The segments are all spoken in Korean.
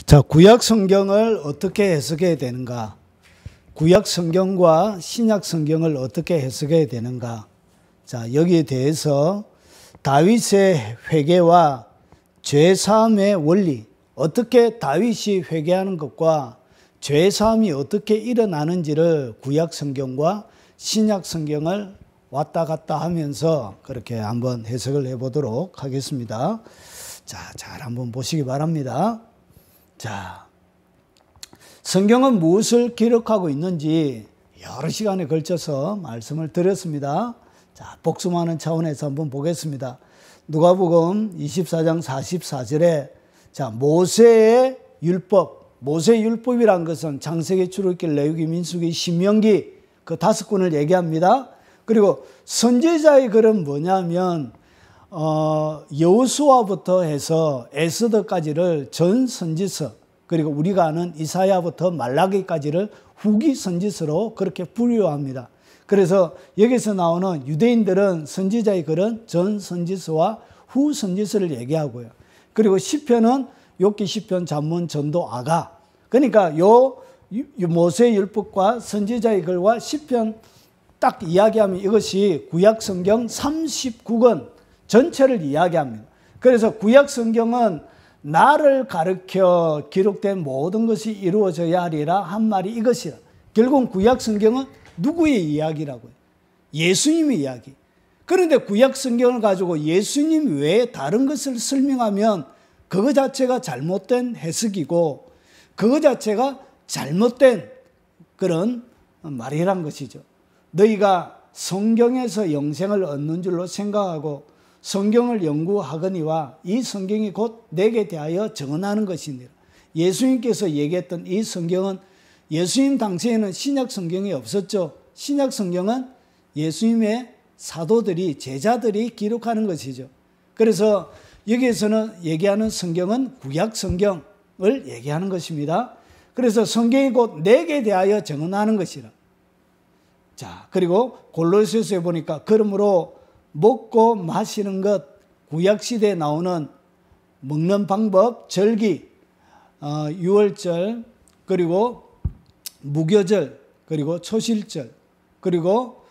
자, 구약 성경을 어떻게 해석해야 되는가? 구약 성경과 신약 성경을 어떻게 해석해야 되는가? 자, 여기에 대해서 다윗의 회개와 죄사함의 원리, 어떻게 다윗이 회개하는 것과 죄사함이 어떻게 일어나는지를 구약 성경과 신약 성경을 왔다 갔다 하면서 그렇게 한번 해석을 해보도록 하겠습니다. 자, 잘 한번 보시기 바랍니다. 자, 성경은 무엇을 기록하고 있는지 여러 시간에 걸쳐서 말씀을 드렸습니다. 자, 복습하는 차원에서 한번 보겠습니다. 누가복음 24장 44절에 자, 모세의 율법, 모세의 율법이란 것은 창세기, 출애굽기, 레위기, 민수기, 신명기 그 5권을 얘기합니다. 그리고 선지자의 글은 뭐냐면 여호수아부터 해서 에스더까지를 전 선지서, 그리고 우리가 아는 이사야부터 말라기까지를 후기 선지서로 그렇게 분류합니다. 그래서 여기서 나오는 유대인들은 선지자의 글은 전 선지서와 후 선지서를 얘기하고요. 그리고 시편은 욥기, 시편, 잠문, 전도, 아가. 그러니까 요 모세의 율법과 선지자의 글과 시편 딱 이야기하면 이것이 구약 성경 39권 전체를 이야기합니다. 그래서 구약 성경은 나를 가르쳐 기록된 모든 것이 이루어져야 하리라 한 말이 이것이라. 결국 구약 성경은 누구의 이야기라고요? 예수님의 이야기. 그런데 구약 성경을 가지고 예수님 외에 다른 것을 설명하면 그거 자체가 잘못된 해석이고 그거 자체가 잘못된 그런 말이란 것이죠. 너희가 성경에서 영생을 얻는 줄로 생각하고 성경을 연구하거니와 이 성경이 곧 내게 대하여 증언하는 것이니라. 예수님께서 얘기했던 이 성경은 예수님 당시에는 신약 성경이 없었죠. 신약 성경은 예수님의 사도들이, 제자들이 기록하는 것이죠. 그래서 여기에서는 얘기하는 성경은 구약 성경을 얘기하는 것입니다. 그래서 성경이 곧 내게 대하여 증언하는 것이라. 자, 그리고 골로새서에 보니까 그러므로 먹고 마시는 것, 구약시대에 나오는 먹는 방법, 절기, 유월절, 그리고 무교절, 그리고 초실절, 그리고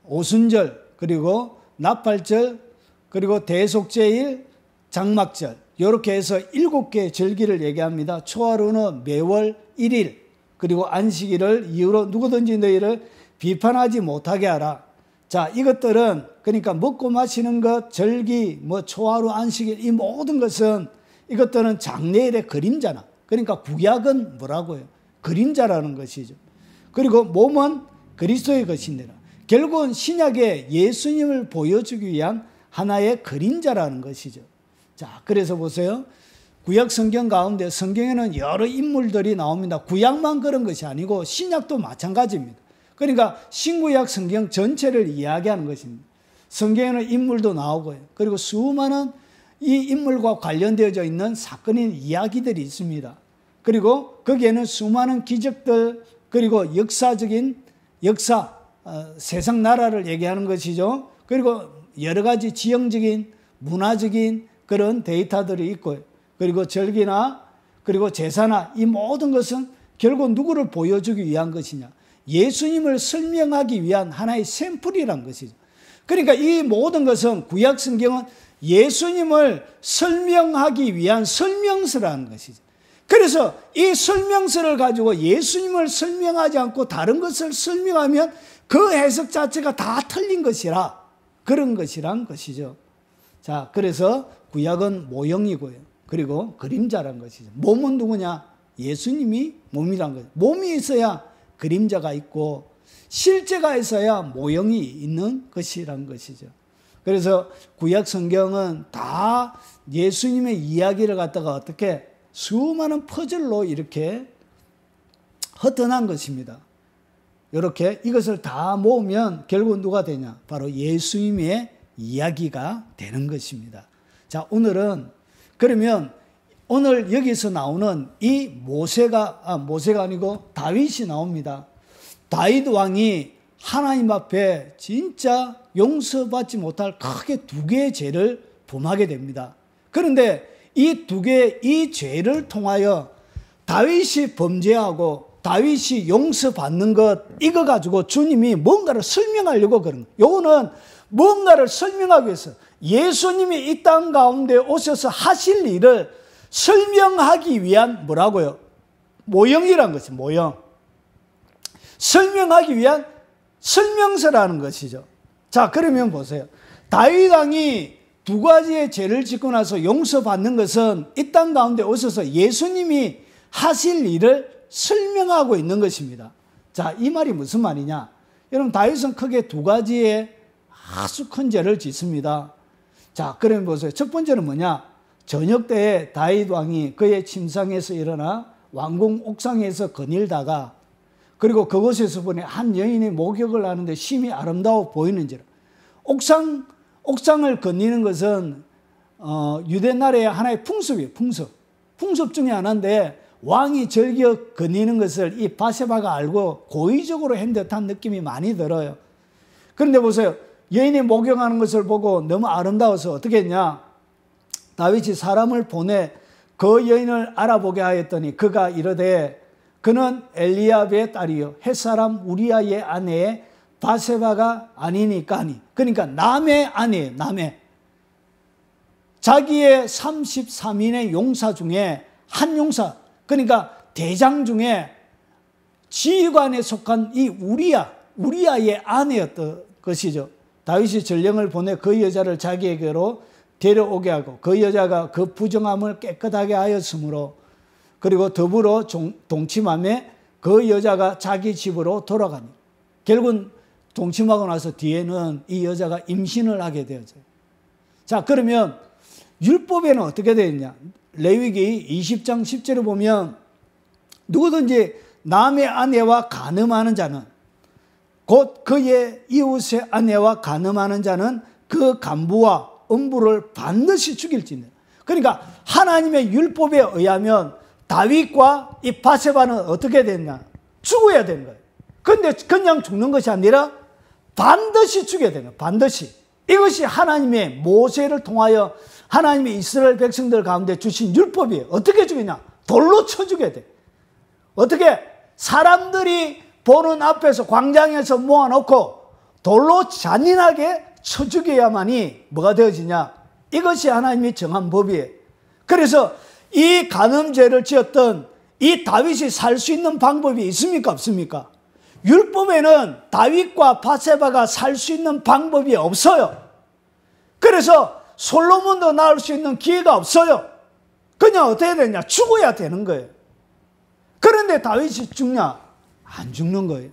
오순절, 그리고 나팔절, 그리고 대속제일, 장막절, 이렇게 해서 7개의 절기를 얘기합니다. 초하루는 매월 1일, 그리고 안식일을 이유로 누구든지 너희를 비판하지 못하게 하라. 자, 이것들은 그러니까 먹고 마시는 것, 절기, 초하루, 안식일, 이 모든 것은 이것들은 장래일의 그림자나. 그러니까 구약은 뭐라고요? 그림자라는 것이죠. 그리고 몸은 그리스도의 것이니라. 결국은 신약에 예수님을 보여주기 위한 하나의 그림자라는 것이죠. 자, 그래서 보세요. 구약 성경 가운데 성경에는 여러 인물들이 나옵니다. 구약만 그런 것이 아니고 신약도 마찬가지입니다. 그러니까 신구약 성경 전체를 이야기하는 것입니다. 성경에는 인물도 나오고요. 그리고 수많은 이 인물과 관련되어져 있는 사건인 이야기들이 있습니다. 그리고 거기에는 수많은 기적들, 그리고 역사적인 세상 나라를 얘기하는 것이죠. 그리고 여러 가지 지형적인, 문화적인 그런 데이터들이 있고요. 그리고 절기나 그리고 제사나 이 모든 것은 결국 누구를 보여주기 위한 것이냐? 예수님을 설명하기 위한 하나의 샘플이란 것이죠. 그러니까 이 모든 것은 구약 성경은 예수님을 설명하기 위한 설명서라는 것이죠. 그래서 이 설명서를 가지고 예수님을 설명하지 않고 다른 것을 설명하면 그 해석 자체가 다 틀린 것이라, 그런 것이란 것이죠. 자, 그래서 구약은 모형이고요. 그리고 그림자란 것이죠. 몸은 누구냐? 예수님이 몸이란 거죠. 몸이 있어야 그림자가 있고 실제가 있어야 모형이 있는 것이란 것이죠. 그래서 구약 성경은 다 예수님의 이야기를 갖다가 어떻게 수많은 퍼즐로 이렇게 흩어난 것입니다. 이렇게 이것을 다 모으면 결국 누가 되냐? 바로 예수님의 이야기가 되는 것입니다. 자, 그러면 오늘 여기서 나오는 이 모세가 아니고 다윗이 나옵니다. 다윗 왕이 하나님 앞에 진짜 용서받지 못할 크게 2개의 죄를 범하게 됩니다. 그런데 이 두 개의 이 죄를 통하여 다윗이 범죄하고 다윗이 용서받는 것, 이거 가지고 주님이 뭔가를 설명하려고 그런 거예요. 요거는 뭔가를 설명하기 위해서 예수님이 이 땅 가운데 오셔서 하실 일을 설명하기 위한 뭐라고요? 모형이란 것이 모형. 설명하기 위한 설명서라는 것이죠. 자, 그러면 보세요. 다윗 왕이 두 가지의 죄를 짓고 나서 용서받는 것은 이 땅 가운데 오셔서 예수님이 하실 일을 설명하고 있는 것입니다. 자, 이 말이 무슨 말이냐? 여러분, 다윗은 크게 두 가지의 아주 큰 죄를 짓습니다. 자, 그러면 보세요. 첫 번째는 뭐냐? 저녁 때에 다윗 왕이 그의 침상에서 일어나 왕궁 옥상에서 거닐다가, 그리고 그곳에서 보니 한 여인이 목욕을 하는데 심히 아름다워 보이는지라. 옥상을 거니는 것은 유대 나라의 하나의 풍습이에요. 풍습 중에 하나인데, 왕이 즐겨 거니는 것을 이 바세바가 알고 고의적으로 한 듯한 느낌이 많이 들어요. 그런데 보세요. 여인이 목욕하는 것을 보고 너무 아름다워서 어떻게 했냐? 다윗이 사람을 보내 그 여인을 알아보게 하였더니 그가 이르되 그는 엘리압의 딸이요 햇사람 우리아의 아내의 바세바가 아니니까니. 그러니까 남의 아내예요. 남의. 자기의 33인의 용사 중에 한 용사, 그러니까 대장 중에 지휘관에 속한 이 우리아의 아내였던 것이죠. 다윗이 전령을 보내 그 여자를 자기에게로 데려오게 하고 그 여자가 그 부정함을 깨끗하게 하였으므로, 그리고 더불어 동침함에 그 여자가 자기 집으로 돌아가니. 결국은 동침하고 나서 뒤에는 이 여자가 임신을 하게 되었어요. 자, 그러면 율법에는 어떻게 되어 있냐? 레위기 20장 10절에 보면 누구든지 남의 아내와 간음하는 자는, 곧 그의 이웃의 아내와 간음하는 자는 그 간부와 음부를 반드시 죽일지니라. 그러니까 하나님의 율법에 의하면 다윗과 이 바세바는 어떻게 됐냐? 죽어야 되는 거예요. 그런데 그냥 죽는 것이 아니라 반드시 죽여야 되는 거예요. 반드시. 이것이 하나님의 모세를 통하여 하나님의 이스라엘 백성들 가운데 주신 율법이에요. 어떻게 죽이냐? 돌로 쳐 죽여야 돼. 어떻게? 사람들이 보는 앞에서 광장에서 모아놓고 돌로 잔인하게 쳐 죽여야만이 뭐가 되어지냐? 이것이 하나님이 정한 법이에요. 그래서 이 간음죄를 지었던 이 다윗이 살 수 있는 방법이 있습니까? 없습니까? 율법에는 다윗과 바세바가 살 수 있는 방법이 없어요. 그래서 솔로몬도 낳을 수 있는 기회가 없어요. 그냥 어떻게 되냐? 죽어야 되는 거예요. 그런데 다윗이 죽냐? 안 죽는 거예요.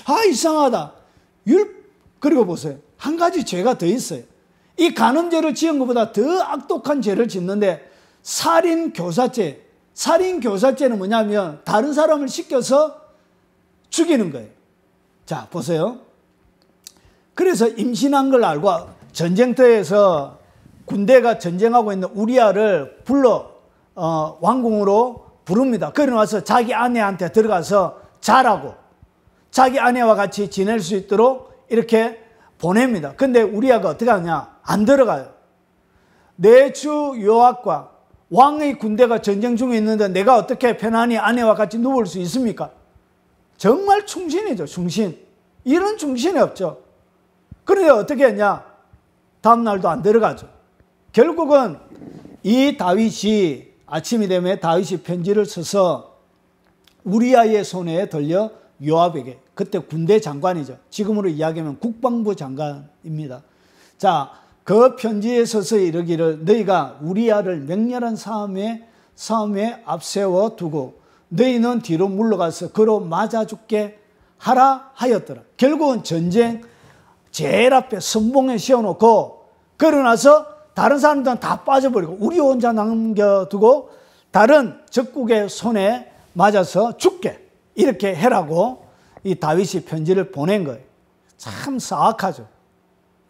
아, 이상하다. 그리고 보세요. 한 가지 죄가 더 있어요. 이 간음죄를 지은 것보다 더 악독한 죄를 짓는데 살인교사죄. 살인교사죄는 뭐냐면 다른 사람을 시켜서 죽이는 거예요. 자, 보세요. 그래서 임신한 걸 알고 전쟁터에서 군대가 전쟁하고 있는 우리아를 불러 왕궁으로 부릅니다. 그러고 나서 자기 아내한테 들어가서 자라고 자기 아내와 같이 지낼 수 있도록 이렇게 보냅니다. 근데 우리아가 어떻게 하냐? 안 들어가요. 내 주 요압과 왕의 군대가 전쟁 중에 있는데 내가 어떻게 편안히 아내와 같이 누울 수 있습니까? 정말 충신이죠. 충신. 이런 충신이 없죠. 그런데 어떻게 했냐? 다음 날도 안 들어가죠. 결국은 이 다윗이 아침이 되면 다윗이 편지를 써서 우리아의 손에 들려 요압에게, 그때 군대 장관이죠. 지금으로 이야기하면 국방부 장관입니다. 자, 그 편지에 서서 이르기를 너희가 우리아를 맹렬한 싸움에 앞세워 두고 너희는 뒤로 물러가서 그로 맞아 죽게 하라 하였더라. 결국은 전쟁 제일 앞에 선봉에 세워놓고 그러고 나서 다른 사람들은 다 빠져버리고 우리 혼자 남겨두고 다른 적국의 손에 맞아서 죽게 이렇게 해라고 이 다윗이 편지를 보낸 거예요. 참 사악하죠.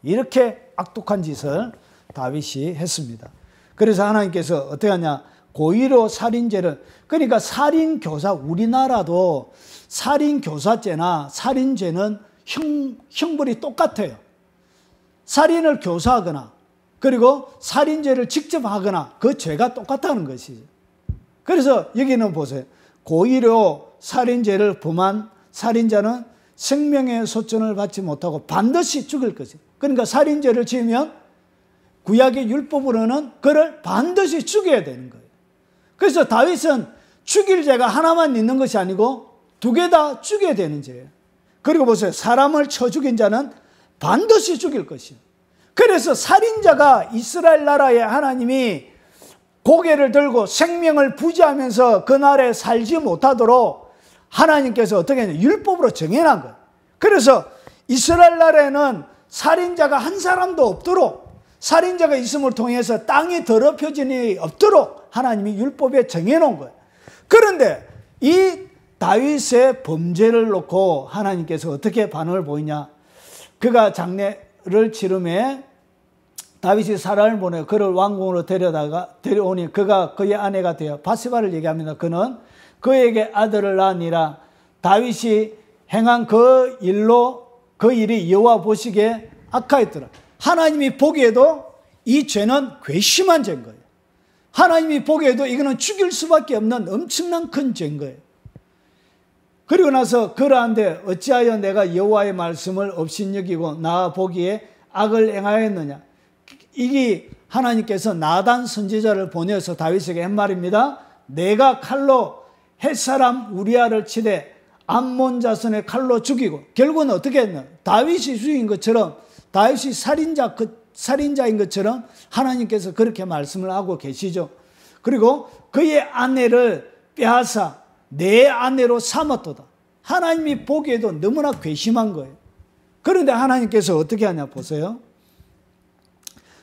이렇게 악독한 짓을 다윗이 했습니다. 그래서 하나님께서 어떻게 하냐? 고의로 살인죄를, 그러니까 살인교사, 우리나라도 살인교사죄나 살인죄는 형벌이 똑같아요. 살인을 교사하거나 그리고 살인죄를 직접 하거나 그 죄가 똑같다는 것이죠. 그래서 여기는 보세요. 고의로 살인죄를 범한 살인자는 생명의 소천을 받지 못하고 반드시 죽을 것이에요. 그러니까 살인죄를 지으면 구약의 율법으로는 그를 반드시 죽여야 되는 거예요. 그래서 다윗은 죽일 죄가 하나만 있는 것이 아니고 두 개 다 죽여야 되는 죄예요. 그리고 보세요. 사람을 쳐 죽인 자는 반드시 죽일 것이에요. 그래서 살인자가 이스라엘 나라에 하나님이 고개를 들고 생명을 부지하면서 그날에 살지 못하도록 하나님께서 어떻게 했냐, 율법으로 정해놓은 거예요. 그래서 이스라엘 나라에는 살인자가 한 사람도 없도록, 살인자가 있음을 통해서 땅이 더럽혀진 일이 없도록 하나님이 율법에 정해놓은 거예요. 그런데 이 다윗의 범죄를 놓고 하나님께서 어떻게 반응을 보이냐. 그가 장례를 치름해 다윗이 사람을 보내고 그를 왕궁으로 데려오니 그가 그의 아내가 되어 바세바를 얘기합니다. 그는 그에게 아들을 낳으니라. 다윗이 행한 그 일이 여호와 보시기에 악하였더라. 하나님이 보기에도 이 죄는 괘씸한 죄인 거예요. 하나님이 보기에도 이거는 죽일 수밖에 없는 엄청난 큰 죄인 거예요. 그리고 나서 그러한데 어찌하여 내가 여호와의 말씀을 업신여기고 나 보기에 악을 행하였느냐. 이게 하나님께서 나단 선지자를 보내서 다윗에게 한 말입니다. 내가 칼로 헷사람 우리아를 치되 암몬 자손의 칼로 죽이고, 결국은 어떻게 했냐. 다윗이 죽인 것처럼, 다윗이 살인자인 것처럼 하나님께서 그렇게 말씀을 하고 계시죠. 그리고 그의 아내를 빼앗아 내 아내로 삼았도다. 하나님이 보기에도 너무나 괘씸한 거예요. 그런데 하나님께서 어떻게 하냐 보세요.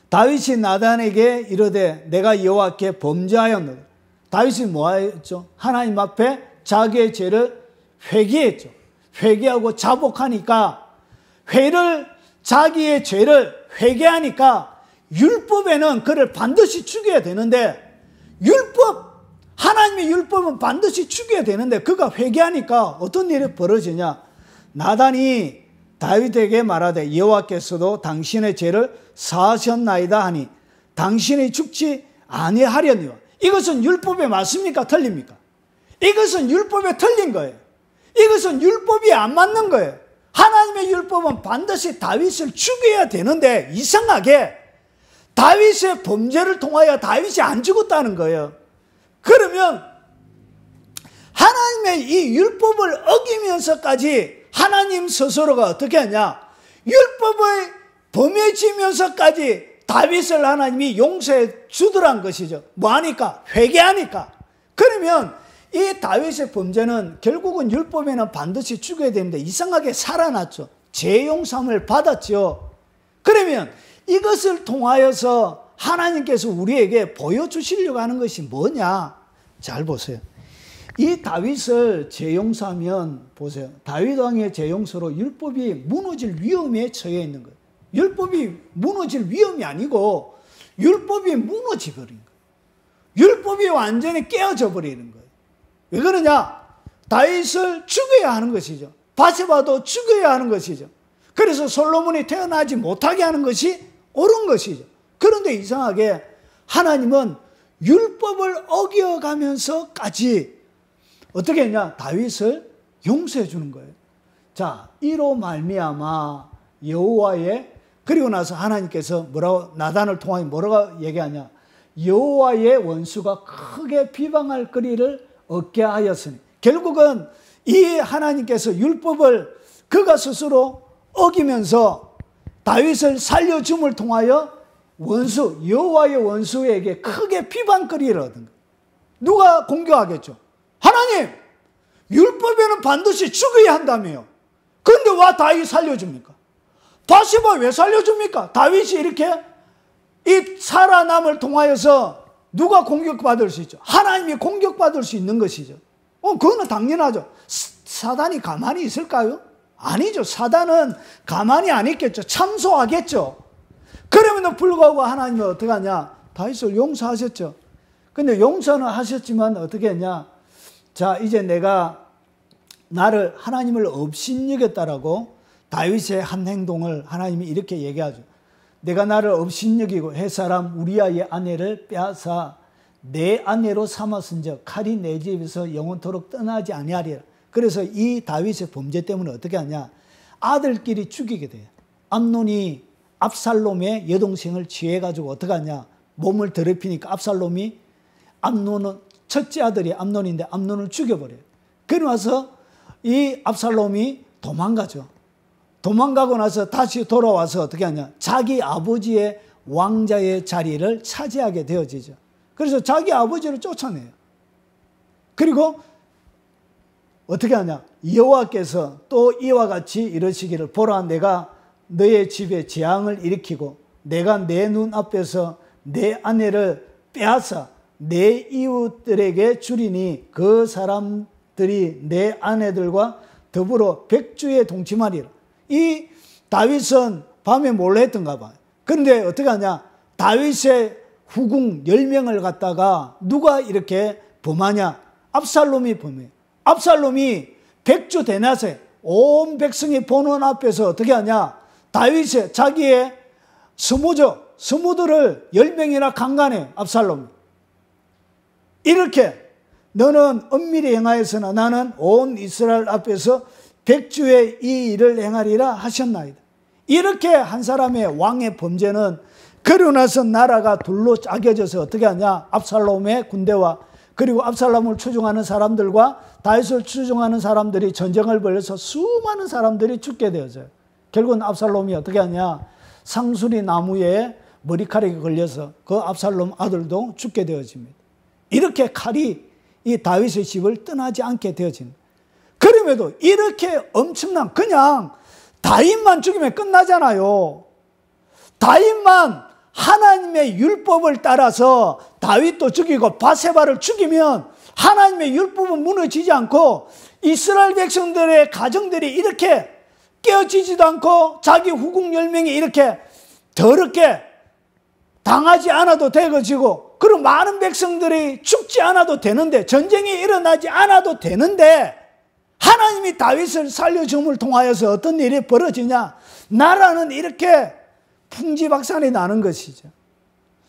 다윗이 나단에게 이르되 내가 여호와께 범죄하였노라. 다윗이 뭐했죠? 하나님 앞에 자기의 죄를 회개했죠. 회개하고 자복하니까, 자기의 죄를 회개하니까 율법에는 그를 반드시 죽여야 되는데, 하나님의 율법은 반드시 죽여야 되는데 그가 회개하니까 어떤 일이 벌어지냐. 나단이 다윗에게 말하되 여호와께서도 당신의 죄를 사하셨나이다 하니 당신이 죽지 아니하려니와. 이것은 율법에 맞습니까? 틀립니까? 이것은 율법에 틀린 거예요. 이것은 율법이 안 맞는 거예요. 하나님의 율법은 반드시 다윗을 죽여야 되는데 이상하게 다윗의 범죄를 통하여 다윗이 안 죽었다는 거예요. 그러면 하나님의 이 율법을 어기면서까지 하나님 스스로가 어떻게 하냐. 율법을 범해지면서까지 다윗을 하나님이 용서해 주더란 것이죠. 뭐하니까? 회개하니까. 그러면 이 다윗의 범죄는 결국은 율법에는 반드시 죽여야 되는데 이상하게 살아났죠. 죄 용서함을 받았죠. 그러면 이것을 통하여서 하나님께서 우리에게 보여주시려고 하는 것이 뭐냐. 잘 보세요. 이 다윗을 죄 용서하면 보세요. 다윗 왕의 죄 용서로 율법이 무너질 위험에 처해 있는 거예요. 율법이 무너질 위험이 아니고 율법이 무너져 버린 거예요. 율법이 완전히 깨어져 버리는 거예요. 왜 그러냐? 다윗을 죽여야 하는 것이죠. 바세바도 죽여야 하는 것이죠. 그래서 솔로몬이 태어나지 못하게 하는 것이 옳은 것이죠. 그런데 이상하게 하나님은 율법을 어겨가면서까지 어떻게 했냐? 다윗을 용서해 주는 거예요. 자, 이로 말미암아 여호와의, 그리고 나서 하나님께서 나단을 통하여 뭐라고 얘기하냐? 여호와의 원수가 크게 비방할 거리를 얻게 하였으니, 결국은 이 하나님께서 율법을 그가 스스로 어기면서 다윗을 살려줌을 통하여 여호와의 원수에게 크게 비방거리를 얻은 거예요. 누가 공격하겠죠? 하나님, 율법에는 반드시 죽어야 한다며요. 그런데 왜 다윗 살려줍니까? 바세바 왜 살려줍니까? 다윗이 이렇게 이 살아남을 통하여서 누가 공격받을 수 있죠? 하나님이 공격받을 수 있는 것이죠. 그거는 당연하죠. 사단이 가만히 있을까요? 아니죠. 사단은 가만히 안 있겠죠. 참소하겠죠. 그럼에도 불구하고 하나님은 어떻게 하냐? 다윗을 용서하셨죠. 근데 용서는 하셨지만 어떻게 했냐? 자, 이제 내가 하나님을 업신여겼다라고 다윗의 한 행동을 하나님이 이렇게 얘기하죠. 내가 나를 업신여기고 햇사람 우리아의 아내를 빼앗아 내 아내로 삼았은즉 칼이 내 집에서 영원토록 떠나지 아니하리라. 그래서 이 다윗의 범죄 때문에 어떻게 하냐, 아들끼리 죽이게 돼요. 암논이 압살롬의 여동생을 취해가지고 어떻게 하냐, 몸을 더럽히니까 압살롬이 암논은 첫째 아들이 암논인데 암논을 죽여버려요. 그러고 나서 이 압살롬이 도망가죠. 도망가고 나서 다시 돌아와서 어떻게 하냐, 자기 아버지의 왕자의 자리를 차지하게 되어지죠. 그래서 자기 아버지를 쫓아내요. 그리고 어떻게 하냐, 여호와께서 또 이와 같이 이러시기를, 보라 내가 너의 집에 재앙을 일으키고 내가 내 눈앞에서 내 아내를 빼앗아 내 이웃들에게 주리니 그 사람들이 내 아내들과 더불어 백주에 동침하리라. 이 다윗은 밤에 몰래 했던가 봐요. 그런데 어떻게 하냐, 다윗의 후궁 10명을 갖다가 누가 이렇게 범하냐, 압살롬이 범해요. 압살롬이 백주 대낮에 온 백성이 보는 앞에서 어떻게 하냐, 다윗의 자기의 스무들을 10명이나 강간해요. 압살롬이 이렇게, 너는 은밀히 행하였으나 나는 온 이스라엘 앞에서 백주의 이 일을 행하리라 하셨나이다. 이렇게 한 사람의 왕의 범죄는, 그러고 나서 나라가 둘로 짜겨져서 어떻게 하냐, 압살롬의 군대와 그리고 압살롬을 추종하는 사람들과 다윗을 추종하는 사람들이 전쟁을 벌여서 수많은 사람들이 죽게 되어져요. 결국은 압살롬이 어떻게 하냐, 상수리 나무에 머리카락이 걸려서 그 압살롬 아들도 죽게 되어집니다. 이렇게 칼이 이 다윗의 집을 떠나지 않게 되어집니다. 그럼에도 이렇게 엄청난, 그냥 다윗만 죽이면 끝나잖아요. 다윗만 하나님의 율법을 따라서 다윗도 죽이고 바세바를 죽이면 하나님의 율법은 무너지지 않고 이스라엘 백성들의 가정들이 이렇게 깨어지지도 않고 자기 후궁 10명이 이렇게 더럽게 당하지 않아도 되어지고, 그리고 많은 백성들이 죽지 않아도 되는데, 전쟁이 일어나지 않아도 되는데, 하나님이 다윗을 살려줌을 통하여서 어떤 일이 벌어지냐, 나라는 이렇게 풍지박산이 나는 것이죠.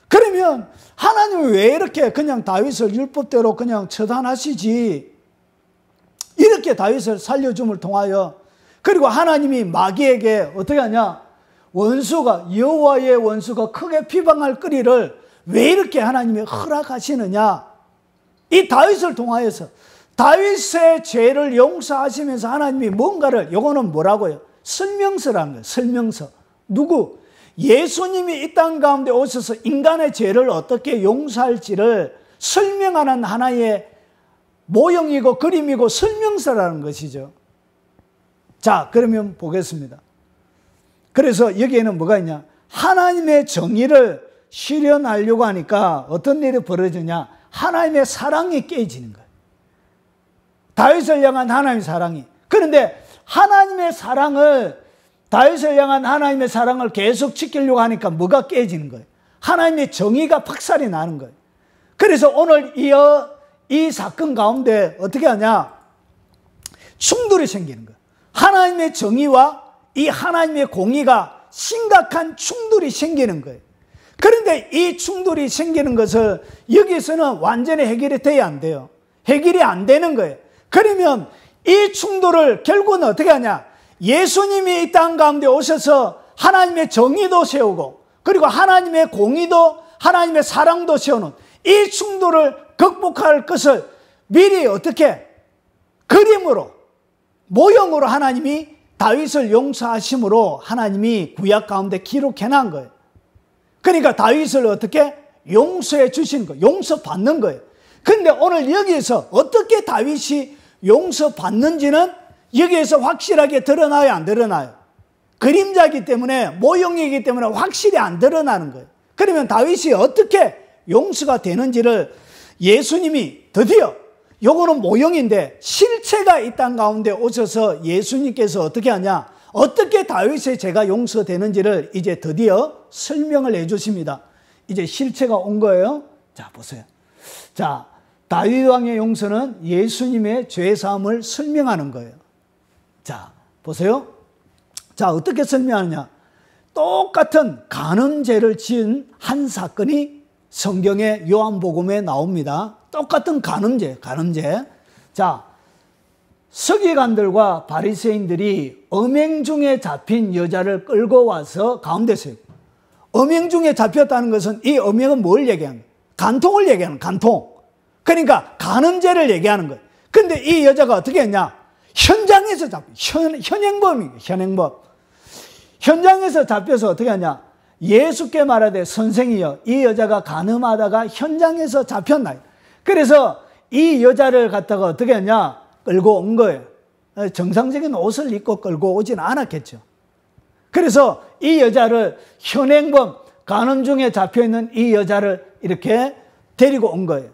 그러면 하나님은 왜 이렇게 그냥 다윗을 율법대로 그냥 처단하시지, 이렇게 다윗을 살려줌을 통하여, 그리고 하나님이 마귀에게 어떻게 하냐, 원수가, 여호와의 원수가 크게 비방할 거리를 왜 이렇게 하나님이 허락하시느냐, 이 다윗을 통하여서 다윗의 죄를 용서하시면서 하나님이 뭔가를, 요거는 뭐라고요? 설명서라는 거예요. 설명서. 누구? 예수님이 이 땅 가운데 오셔서 인간의 죄를 어떻게 용서할지를 설명하는 하나의 모형이고 그림이고 설명서라는 것이죠. 자, 그러면 보겠습니다. 그래서 여기에는 뭐가 있냐, 하나님의 정의를 실현하려고 하니까 어떤 일이 벌어지냐, 하나님의 사랑이 깨지는 거예요. 다윗을 향한 하나님의 사랑이. 그런데 하나님의 사랑을, 다윗을 향한 하나님의 사랑을 계속 지키려고 하니까 뭐가 깨지는 거예요? 하나님의 정의가 박살이 나는 거예요. 그래서 오늘 이 사건 가운데 어떻게 하냐, 충돌이 생기는 거예요. 하나님의 정의와 이 하나님의 공의가 심각한 충돌이 생기는 거예요. 그런데 이 충돌이 생기는 것을 여기서는 완전히 해결이 돼야 안 돼요. 해결이 안 되는 거예요. 그러면 이 충돌을 결국은 어떻게 하냐, 예수님이 이 땅 가운데 오셔서 하나님의 정의도 세우고 그리고 하나님의 공의도 하나님의 사랑도 세우는 이 충돌을 극복할 것을 미리 어떻게 그림으로, 모형으로 하나님이 다윗을 용서하심으로 하나님이 구약 가운데 기록해 놓은 거예요. 그러니까 다윗을 어떻게 용서해 주시는 거예요. 용서받는 거예요. 그런데 오늘 여기에서 어떻게 다윗이 용서받는지는 여기에서 확실하게 드러나요, 안 드러나요? 그림자이기 때문에, 모형이기 때문에 확실히 안 드러나는 거예요. 그러면 다윗이 어떻게 용서가 되는지를 예수님이 드디어, 요거는 모형인데 실체가 이 땅 가운데 오셔서 예수님께서 어떻게 하냐, 어떻게 다윗의 죄가 용서되는지를 이제 드디어 설명을 해 주십니다. 이제 실체가 온 거예요. 자, 보세요. 자, 다윗 왕의 용서는 예수님의 죄 사함을 설명하는 거예요. 자, 보세요. 자, 어떻게 설명하느냐. 똑같은 간음죄를 지은 한 사건이 성경의 요한복음에 나옵니다. 똑같은 간음죄. 자, 서기관들과 바리새인들이 음행 중에 잡힌 여자를 끌고 와서 가운데서 음행 중에 잡혔다는 것은 이 음행은 뭘 얘기하는 거예요? 간통을 얘기하는 거예요. 간통. 그러니까 간음죄를 얘기하는 거예요. 근데 이 여자가 어떻게 했냐? 현장에서 현행범이에요. 현행범. 현장에서 잡혀서 어떻게 하냐? 예수께 말하되 선생이여, 이 여자가 간음하다가 현장에서 잡혔나요? 그래서 이 여자를 갖다가 어떻게 했냐? 끌고 온 거예요. 정상적인 옷을 입고 끌고 오진 않았겠죠. 그래서 이 여자를 현행범, 간음 중에 잡혀있는 이 여자를 이렇게 데리고 온 거예요.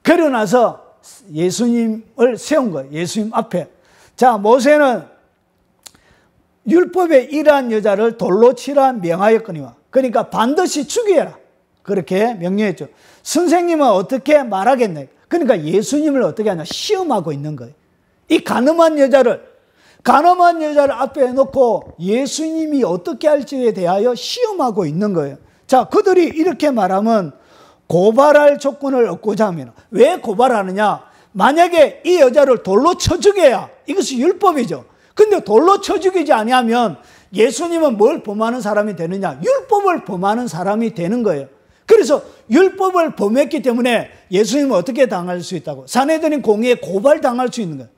그러고 나서 예수님을 세운 거예요. 예수님 앞에. 자, 모세는 율법에 이러한 여자를 돌로 치라 명하였거니와. 그러니까 반드시 죽여라. 그렇게 명령했죠. 선생님은 어떻게 말하겠네. 그러니까 예수님을 어떻게 하냐. 시험하고 있는 거예요. 이 간음한 여자를 앞에 놓고 예수님이 어떻게 할지에 대하여 시험하고 있는 거예요. 자, 그들이 이렇게 말하면 고발할 조건을 얻고자 합니다. 왜 고발하느냐? 만약에 이 여자를 돌로 쳐 죽여야 이것이 율법이죠. 근데 돌로 쳐 죽이지 아니하면 예수님은 뭘 범하는 사람이 되느냐? 율법을 범하는 사람이 되는 거예요. 그래서 율법을 범했기 때문에 예수님은 어떻게 당할 수 있다고? 산헤드린 공의에 고발당할 수 있는 거예요.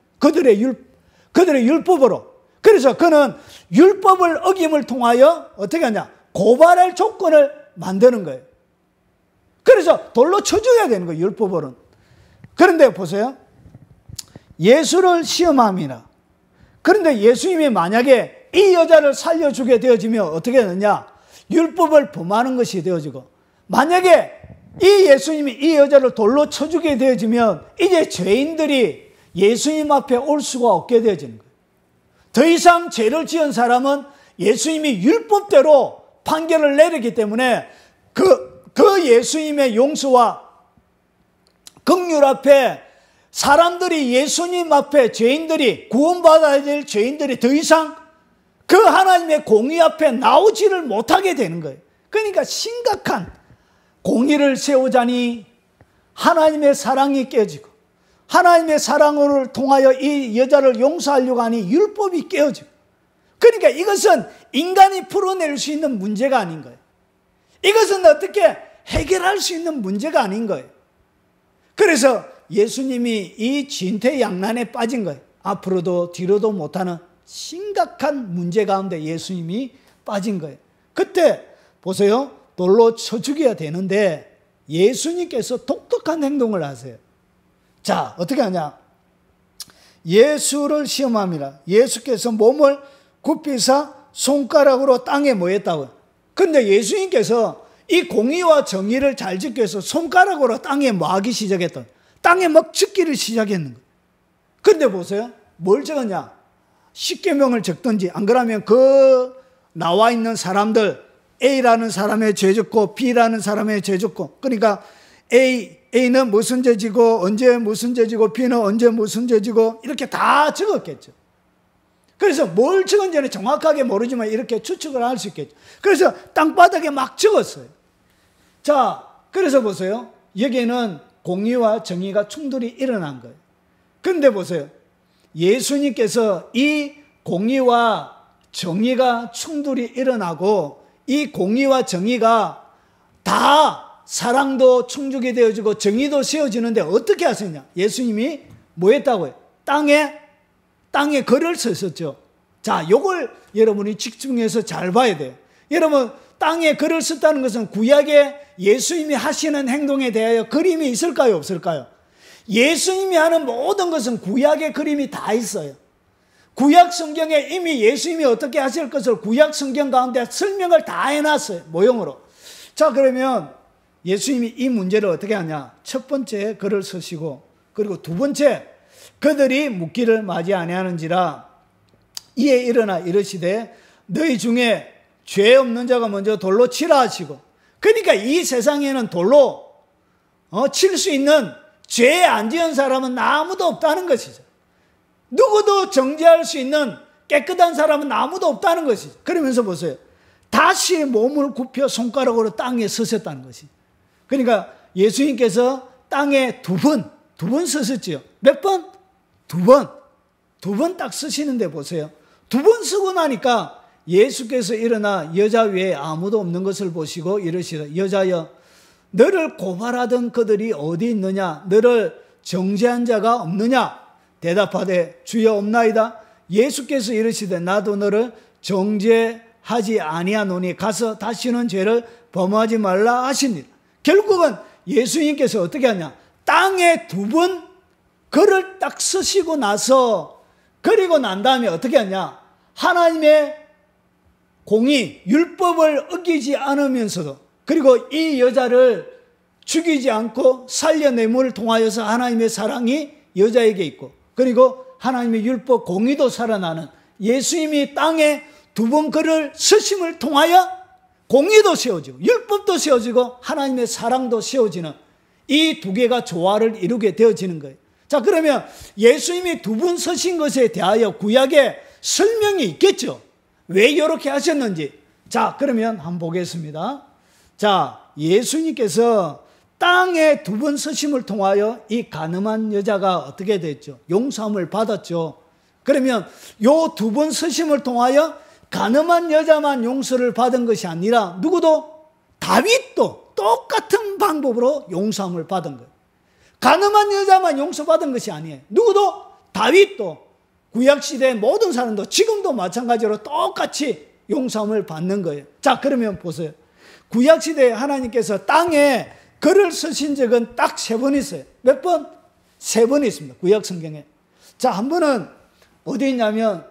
그들의 율법으로. 그래서 그는 율법을 어김을 통하여 어떻게 하냐? 고발할 조건을 만드는 거예요. 그래서 돌로 쳐줘야 되는 거예요. 율법으로는. 그런데 보세요. 예수를 시험함이라. 그런데 예수님이 만약에 이 여자를 살려주게 되어지면 어떻게 되느냐? 율법을 범하는 것이 되어지고, 만약에 이 예수님이 이 여자를 돌로 쳐주게 되어지면 이제 죄인들이 예수님 앞에 올 수가 없게 되어지는 거예요. 더 이상 죄를 지은 사람은 예수님이 율법대로 판결을 내리기 때문에 그 예수님의 용서와 긍휼 앞에 사람들이, 예수님 앞에 죄인들이, 구원받아야 될 죄인들이 더 이상 그 하나님의 공의 앞에 나오지를 못하게 되는 거예요. 그러니까 심각한 공의를 세우자니 하나님의 사랑이 깨지고, 하나님의 사랑을 통하여 이 여자를 용서하려고 하니 율법이 깨어지고, 그러니까 이것은 인간이 풀어낼 수 있는 문제가 아닌 거예요. 이것은 어떻게 해결할 수 있는 문제가 아닌 거예요. 그래서 예수님이 이 진퇴양난에 빠진 거예요. 앞으로도 뒤로도 못하는 심각한 문제 가운데 예수님이 빠진 거예요. 그때 보세요. 돌로 쳐 죽여야 되는데 예수님께서 독특한 행동을 하세요. 자, 어떻게 하냐? 예수를 시험함이라. 예수께서 몸을 굽히사 손가락으로 땅에 뭐 했다고요? 근데 예수님께서 이 공의와 정의를 잘 지키기 위해서 손가락으로 땅에 뭐 하기 시작했다. 땅에 막 적기를 시작했는 거예요. 근데 보세요. 뭘 적었냐? 십계명을 적든지, 안 그러면 그 나와 있는 사람들, A라는 사람의 죄 짓고 B라는 사람의 죄 짓고, 그러니까 A는 무슨 죄 지고 언제 무슨 죄 지고 B는 언제 무슨 죄 지고 이렇게 다 적었겠죠. 그래서 뭘 적은지는 정확하게 모르지만 이렇게 추측을 할 수 있겠죠. 그래서 땅바닥에 막 적었어요. 자, 그래서 보세요. 여기에는 공의와 정의가 충돌이 일어난 거예요. 그런데 보세요. 예수님께서 이 공의와 정의가 충돌이 일어나고, 이 공의와 정의가 다 사랑도 충족이 되어지고 정의도 세워지는데 어떻게 하셨냐? 예수님이 뭐 했다고요? 땅에 글을 썼었죠. 자, 요걸 여러분이 집중해서 잘 봐야 돼요. 여러분, 땅에 글을 썼다는 것은 구약에 예수님이 하시는 행동에 대하여 그림이 있을까요? 없을까요? 예수님이 하는 모든 것은 구약의 그림이 다 있어요. 구약 성경에 이미 예수님이 어떻게 하실 것을 구약 성경 가운데 설명을 다 해놨어요. 모형으로. 자, 그러면 예수님이 이 문제를 어떻게 하냐? 첫 번째 글을 쓰시고, 그리고 두 번째, 그들이 묻기를 맞이 아니하는지라 이에 일어나 이르시되 너희 중에 죄 없는 자가 먼저 돌로 치라 하시고. 그러니까 이 세상에는 돌로 칠 수 있는 죄 안 지은 사람은 아무도 없다는 것이죠. 누구도 정죄할 수 있는 깨끗한 사람은 아무도 없다는 것이죠. 그러면서 보세요. 다시 몸을 굽혀 손가락으로 땅에 서셨다는 것이. 그러니까 예수님께서 땅에 두 번 서셨지요. 몇 번? 두 번 딱 서시는데 보세요. 두 번 서고 나니까 예수께서 일어나 여자 외에 아무도 없는 것을 보시고 이러시다. 여자여, 너를 고발하던 그들이 어디 있느냐? 너를 정죄한 자가 없느냐? 대답하되 주여 없나이다. 예수께서 이르시되 나도 너를 정죄하지 아니하노니 가서 다시는 죄를 범하지 말라 하시니라. 결국은 예수님께서 어떻게 하냐? 땅에 두 번 글을 딱 쓰시고 나서, 그리고 난 다음에 어떻게 하냐? 하나님의 공의, 율법을 어기지 않으면서도, 그리고 이 여자를 죽이지 않고 살려냄을 통하여서 하나님의 사랑이 여자에게 있고, 그리고 하나님의 율법 공의도 살아나는 예수님이 땅에 두 번 글을 쓰심을 통하여 공의도 세워지고 율법도 세워지고 하나님의 사랑도 세워지는 이 두 개가 조화를 이루게 되어지는 거예요. 자, 그러면 예수님이 두 번 서신 것에 대하여 구약에 설명이 있겠죠. 왜 이렇게 하셨는지. 자, 그러면 한번 보겠습니다. 자, 예수님께서 땅에 두 번 서심을 통하여 이 가늠한 여자가 어떻게 됐죠? 용서함을 받았죠. 그러면 요 두 번 서심을 통하여 가늠한 여자만 용서를 받은 것이 아니라 누구도, 다윗도 똑같은 방법으로 용서함을 받은 거예요. 가늠한 여자만 용서받은 것이 아니에요. 누구도, 다윗도, 구약시대의 모든 사람도 지금도 마찬가지로 똑같이 용서함을 받는 거예요. 자, 그러면 보세요. 구약시대에 하나님께서 땅에 글을 쓰신 적은 딱 3번 있어요. 몇 번? 3번 있습니다. 구약 성경에. 자, 한 번은 어디 있냐면,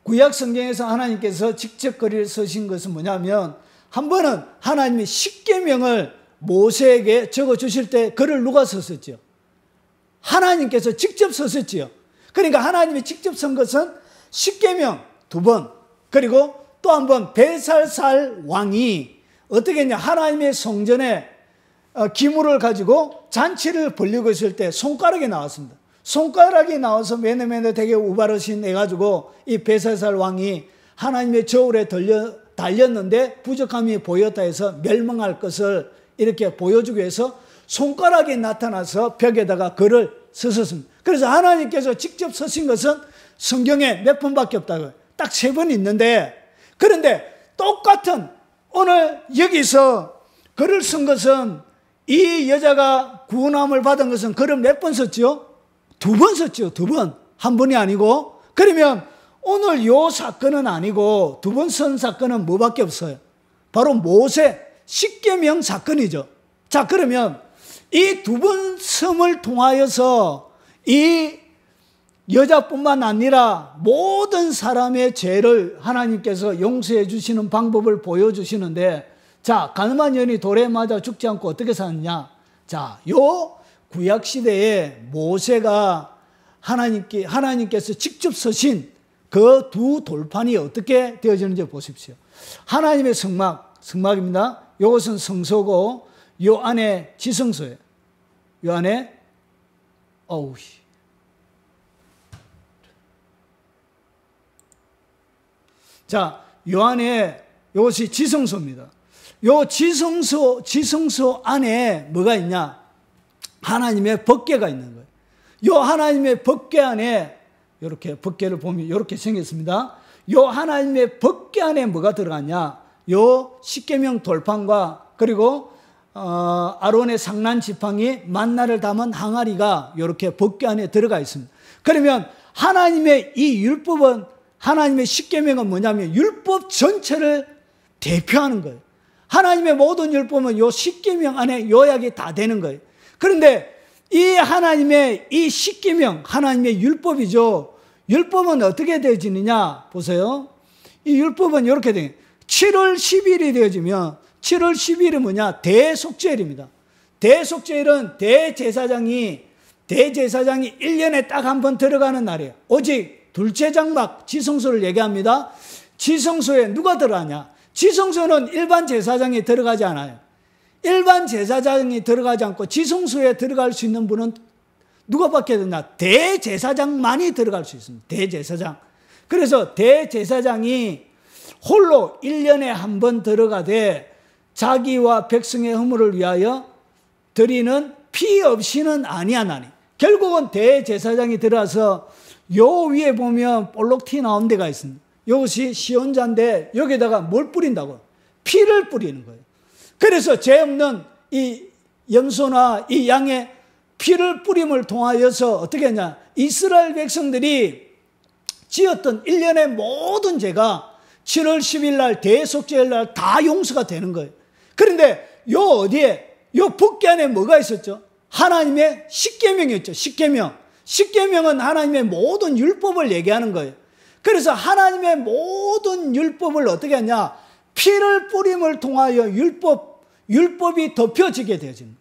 구약 성경에서 하나님께서 직접 글을 쓰신 것은 뭐냐면, 한 번은 하나님이 십계명을 모세에게 적어주실 때 글을 누가 썼었죠? 하나님께서 직접 썼었지요. 그러니까 하나님이 직접 쓴 것은 십계명 2번, 그리고 또 한 번 벨살살 왕이 어떻게 했냐, 하나님의 성전에 기물을 가지고 잔치를 벌리고 있을 때 손가락이 나왔습니다. 손가락이 나와서 매너매너 되게 우바르신 해가지고 이 벨살살 왕이 하나님의 저울에 달렸는데 부족함이 보였다 해서 멸망할 것을 이렇게 보여주기 위해서 손가락이 나타나서 벽에다가 글을 쓰셨습니다. 그래서 하나님께서 직접 쓰신 것은 성경에 몇 번밖에 없다고요. 딱 3번 있는데, 그런데 똑같은 오늘 여기서 글을 쓴 것은, 이 여자가 구원함을 받은 것은 글을 몇 번 썼죠? 2번 썼죠. 2번. 한 번이 아니고. 그러면 오늘 요 사건은 아니고 2번 쓴 사건은 뭐밖에 없어요? 바로 모세 십계명 사건이죠. 자, 그러면 이 2번 섬을 통하여서 이 여자뿐만 아니라 모든 사람의 죄를 하나님께서 용서해 주시는 방법을 보여주시는데, 자, 가늠한 여인이 돌에 맞아 죽지 않고 어떻게 사느냐? 자, 요 구약시대에 모세가 하나님께서 직접 쓰신 그 두 돌판이 어떻게 되어지는지 보십시오. 하나님의 성막입니다. 이것은 성소고, 요 안에 지성소예요. 요 안에, 자, 요 안에 이것이 지성소입니다. 요 지성소 안에 뭐가 있냐? 하나님의 법궤가 있는 거예요. 요 하나님의 법궤 안에, 이렇게 법궤를 보면 이렇게 생겼습니다. 요 하나님의 법궤 안에 뭐가 들어갔냐? 요 십계명 돌판과, 그리고 아론의 상난 지팡이, 만나를 담은 항아리가 이렇게 법궤 안에 들어가 있습니다. 그러면 하나님의 이 율법은, 하나님의 십계명은 뭐냐면 율법 전체를 대표하는 거예요. 하나님의 모든 율법은 요 십계명 안에 요약이 다 되는 거예요. 그런데 이 하나님의 이 십계명, 하나님의 율법이죠. 율법은 어떻게 되어지느냐 보세요. 이 율법은 이렇게 돼요. 7월 10일이 되어지면, 7월 10일은 뭐냐? 대속죄일입니다. 대속죄일은 대제사장이 1년에 딱 한 번 들어가는 날이에요. 오직 둘째 장막 지성소를 얘기합니다. 지성소에 누가 들어가냐? 지성소는 일반 제사장이 들어가지 않아요. 일반 제사장이 들어가지 않고 지성소에 들어갈 수 있는 분은 누가 받게 되냐? 대제사장만이 들어갈 수 있습니다. 대제사장. 그래서 대제사장이 홀로 1년에 한 번 들어가되 자기와 백성의 허물을 위하여 드리는 피 없이는 아니하나니. 결국은 대제사장이 들어와서 요 위에 보면 볼록 티 나온 데가 있습니다. 이것이 시온자인데 여기다가 뭘 뿌린다고? 피를 뿌리는 거예요. 그래서 죄 없는 이 염소나 이 양의 피를 뿌림을 통하여서 어떻게 했냐? 이스라엘 백성들이 지었던 1년의 모든 죄가 7월 10일 날 대속죄일 날 다 용서가 되는 거예요. 그런데 요 어디에 요 붓기 안에 뭐가 있었죠? 하나님의 십계명이었죠. 십계명. 십계명은 하나님의 모든 율법을 얘기하는 거예요. 그래서 하나님의 모든 율법을 어떻게 하냐? 피를 뿌림을 통하여 율법이 덮여지게 되어집니다.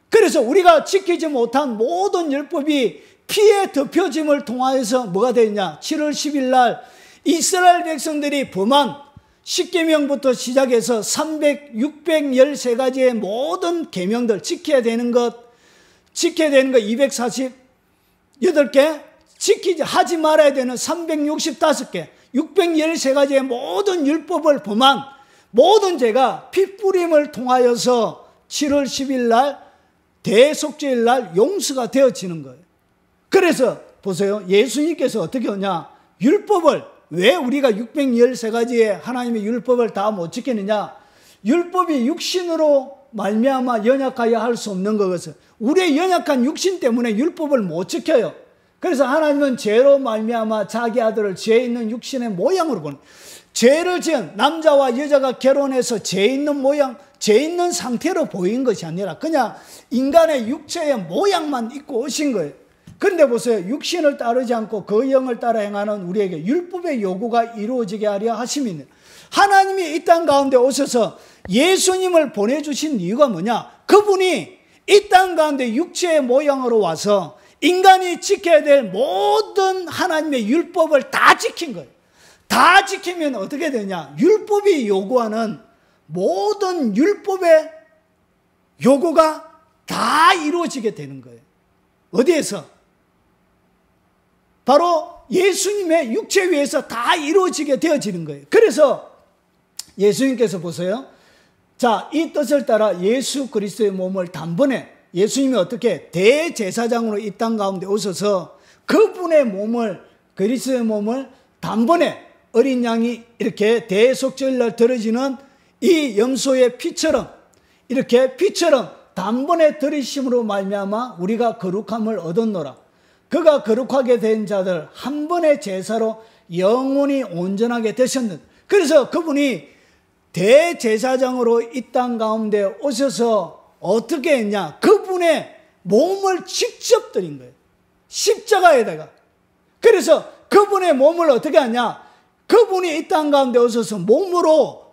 그래서 우리가 지키지 못한 모든 율법이 피에 덮여짐을 통하여서 뭐가 되느냐? 7월 10일 날 이스라엘 백성들이 범한 십계명부터 시작해서 613가지의 모든 계명들 지켜야 되는 것 248개, 하지 말아야 되는 365개, 613가지의 모든 율법을 범한 모든 죄가 피 뿌림을 통하여서 7월 10일 날 대속죄일 날 용서가 되어지는 거예요. 그래서 보세요. 예수님께서 어떻게 하냐? 율법을 왜 우리가 613가지의 하나님의 율법을 다 못 지키느냐? 율법이 육신으로 말미암아 연약하여 할 수 없는 것은 우리의 연약한 육신 때문에 율법을 못 지켜요. 그래서 하나님은 죄로 말미암아 자기 아들을 죄 있는 육신의 모양으로 보는, 죄를 지은 남자와 여자가 결혼해서 죄 있는 모양, 죄 있는 상태로 보인 것이 아니라 그냥 인간의 육체의 모양만 입고 오신 거예요. 그런데 보세요. 육신을 따르지 않고 그 영을 따라 행하는 우리에게 율법의 요구가 이루어지게 하려 하심이니, 하나님이 이 땅 가운데 오셔서 예수님을 보내주신 이유가 뭐냐? 그분이 이 땅 가운데 육체의 모양으로 와서 인간이 지켜야 될 모든 하나님의 율법을 다 지킨 거예요. 다 지키면 어떻게 되냐? 율법이 요구하는 모든 율법의 요구가 다 이루어지게 되는 거예요. 어디에서? 바로 예수님의 육체 위에서 다 이루어지게 되어지는 거예요. 그래서 예수님께서 보세요. 자, 이 뜻을 따라 예수 그리스도의 몸을 단번에, 예수님이 어떻게 대제사장으로 이 땅 가운데 오셔서 그분의 몸을, 그리스도의 몸을 단번에 어린 양이 이렇게 대속죄일 날 들어지는 이 염소의 피처럼, 이렇게 피처럼 단번에 들이심으로 말미암아 우리가 거룩함을 얻었노라. 그가 거룩하게 된 자들 한 번의 제사로 영원히 온전하게 되셨는데, 그래서 그분이 대제사장으로 이 땅 가운데 오셔서 어떻게 했냐? 그분의 몸을 직접 드린 거예요. 십자가에다가. 그래서 그분의 몸을 어떻게 하냐? 그분이 이 땅 가운데 오셔서 몸으로